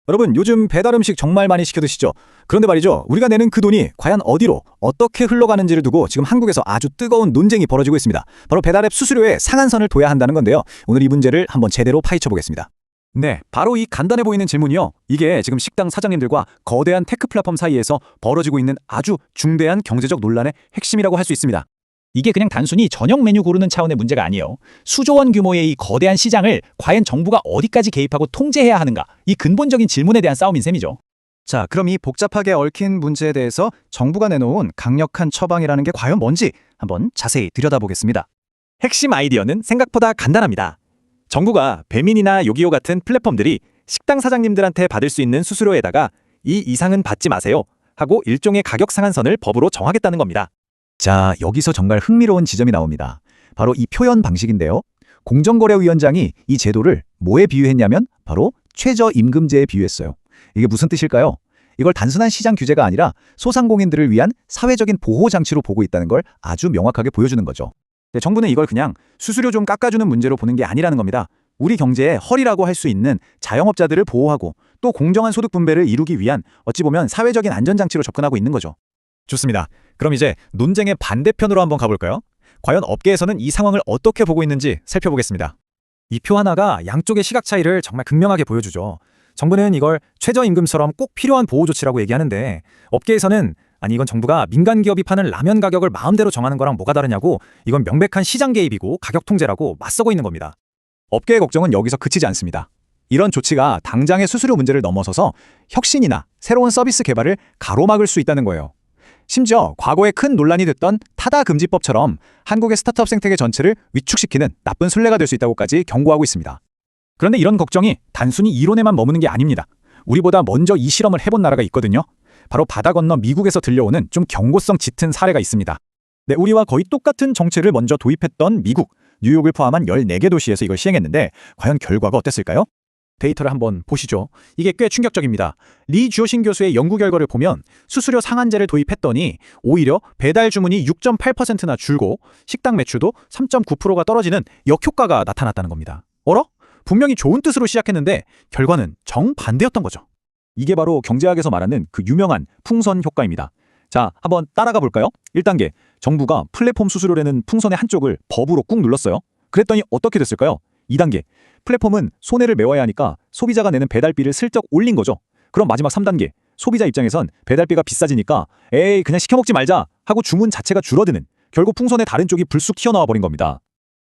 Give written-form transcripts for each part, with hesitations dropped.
여러분, 요즘 배달 음식 정말 많이 시켜 드시죠? 그런데 말이죠, 우리가 내는 그 돈이 과연 어디로, 어떻게 흘러가는지를 두고 지금 한국에서 아주 뜨거운 논쟁이 벌어지고 있습니다. 바로 배달앱 수수료에 상한선을 둬야 한다는 건데요. 오늘 이 문제를 한번 제대로 파헤쳐 보겠습니다. 네, 바로 이 간단해 보이는 질문이요. 이게 지금 식당 사장님들과 거대한 테크 플랫폼 사이에서 벌어지고 있는 아주 중대한 경제적 논란의 핵심이라고 할 수 있습니다. 이게 그냥 단순히 저녁 메뉴 고르는 차원의 문제가 아니에요. 수조 원 규모의 이 거대한 시장을 과연 정부가 어디까지 개입하고 통제해야 하는가? 이 근본적인 질문에 대한 싸움인 셈이죠. 자, 그럼 이 복잡하게 얽힌 문제에 대해서 정부가 내놓은 강력한 처방이라는 게 과연 뭔지 한번 자세히 들여다보겠습니다. 핵심 아이디어는 생각보다 간단합니다. 정부가 배민이나 요기요 같은 플랫폼들이 식당 사장님들한테 받을 수 있는 수수료에다가 이 이상은 받지 마세요 하고 일종의 가격 상한선을 법으로 정하겠다는 겁니다. 자, 여기서 정말 흥미로운 지점이 나옵니다. 바로 이 표현 방식인데요. 공정거래위원장이 이 제도를 뭐에 비유했냐면 바로 최저임금제에 비유했어요. 이게 무슨 뜻일까요? 이걸 단순한 시장 규제가 아니라 소상공인들을 위한 사회적인 보호 장치로 보고 있다는 걸 아주 명확하게 보여주는 거죠. 네, 정부는 이걸 그냥 수수료 좀 깎아주는 문제로 보는 게 아니라는 겁니다. 우리 경제의 허리라고 할 수 있는 자영업자들을 보호하고 또 공정한 소득 분배를 이루기 위한 어찌 보면 사회적인 안전장치로 접근하고 있는 거죠. 좋습니다. 그럼 이제 논쟁의 반대편으로 한번 가볼까요? 과연 업계에서는 이 상황을 어떻게 보고 있는지 살펴보겠습니다. 이 표 하나가 양쪽의 시각 차이를 정말 극명하게 보여주죠. 정부는 이걸 최저임금처럼 꼭 필요한 보호 조치라고 얘기하는데 업계에서는 아니 이건 정부가 민간 기업이 파는 라면 가격을 마음대로 정하는 거랑 뭐가 다르냐고 이건 명백한 시장 개입이고 가격 통제라고 맞서고 있는 겁니다. 업계의 걱정은 여기서 그치지 않습니다. 이런 조치가 당장의 수수료 문제를 넘어서서 혁신이나 새로운 서비스 개발을 가로막을 수 있다는 거예요. 심지어 과거에 큰 논란이 됐던 타다금지법처럼 한국의 스타트업 생태계 전체를 위축시키는 나쁜 순례가 될 수 있다고까지 경고하고 있습니다. 그런데 이런 걱정이 단순히 이론에만 머무는 게 아닙니다. 우리보다 먼저 이 실험을 해본 나라가 있거든요. 바로 바다 건너 미국에서 들려오는 좀 경고성 짙은 사례가 있습니다. 네, 우리와 거의 똑같은 정책을 먼저 도입했던 미국, 뉴욕을 포함한 14개 도시에서 이걸 시행했는데 과연 결과가 어땠을까요? 데이터를 한번 보시죠. 이게 꽤 충격적입니다. 리 주오신 교수의 연구 결과를 보면 수수료 상한제를 도입했더니 오히려 배달 주문이 6.8%나 줄고 식당 매출도 3.9%가 떨어지는 역효과가 나타났다는 겁니다. 어라? 분명히 좋은 뜻으로 시작했는데 결과는 정반대였던 거죠. 이게 바로 경제학에서 말하는 그 유명한 풍선 효과입니다. 자, 한번 따라가 볼까요? 1단계, 정부가 플랫폼 수수료라는 풍선의 한쪽을 법으로 꾹 눌렀어요. 그랬더니 어떻게 됐을까요? 2단계, 플랫폼은 손해를 메워야 하니까 소비자가 내는 배달비를 슬쩍 올린 거죠. 그럼 마지막 3단계, 소비자 입장에선 배달비가 비싸지니까 에이 그냥 시켜 먹지 말자 하고 주문 자체가 줄어드는, 결국 풍선의 다른 쪽이 불쑥 튀어나와 버린 겁니다.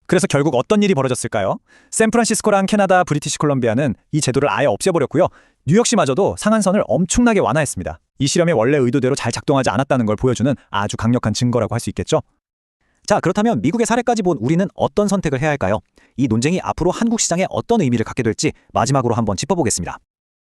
그래서 결국 어떤 일이 벌어졌을까요? 샌프란시스코랑 캐나다, 브리티시 콜럼비아는 이 제도를 아예 없애버렸고요. 뉴욕시마저도 상한선을 엄청나게 완화했습니다. 이 실험이 원래 의도대로 잘 작동하지 않았다는 걸 보여주는 아주 강력한 증거라고 할 수 있겠죠. 자, 그렇다면 미국의 사례까지 본 우리는 어떤 선택을 해야 할까요? 이 논쟁이 앞으로 한국 시장에 어떤 의미를 갖게 될지 마지막으로 한번 짚어보겠습니다.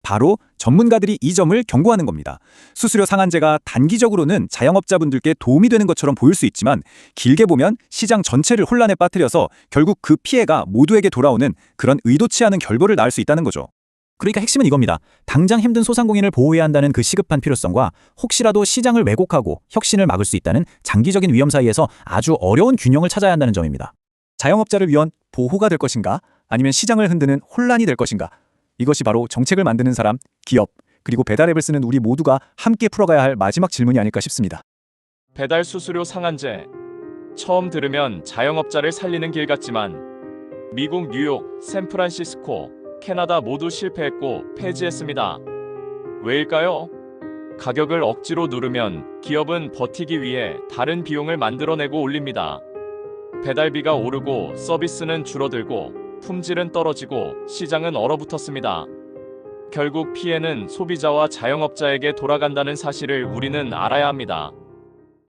바로 전문가들이 이 점을 경고하는 겁니다. 수수료 상한제가 단기적으로는 자영업자분들께 도움이 되는 것처럼 보일 수 있지만 길게 보면 시장 전체를 혼란에 빠뜨려서 결국 그 피해가 모두에게 돌아오는 그런 의도치 않은 결과를 낳을 수 있다는 거죠. 그러니까 핵심은 이겁니다. 당장 힘든 소상공인을 보호해야 한다는 그 시급한 필요성과 혹시라도 시장을 왜곡하고 혁신을 막을 수 있다는 장기적인 위험 사이에서 아주 어려운 균형을 찾아야 한다는 점입니다. 자영업자를 위한 보호가 될 것인가? 아니면 시장을 흔드는 혼란이 될 것인가? 이것이 바로 정책을 만드는 사람, 기업, 그리고 배달앱을 쓰는 우리 모두가 함께 풀어가야 할 마지막 질문이 아닐까 싶습니다. 배달 수수료 상한제. 처음 들으면 자영업자를 살리는 길 같지만 미국 뉴욕, 샌프란시스코, 캐나다 모두 실패했고 폐지했습니다. 왜일까요? 가격을 억지로 누르면 기업은 버티기 위해 다른 비용을 만들어내고 올립니다. 배달비가 오르고 서비스는 줄어들고 품질은 떨어지고 시장은 얼어붙었습니다. 결국 피해는 소비자와 자영업자에게 돌아간다는 사실을 우리는 알아야 합니다.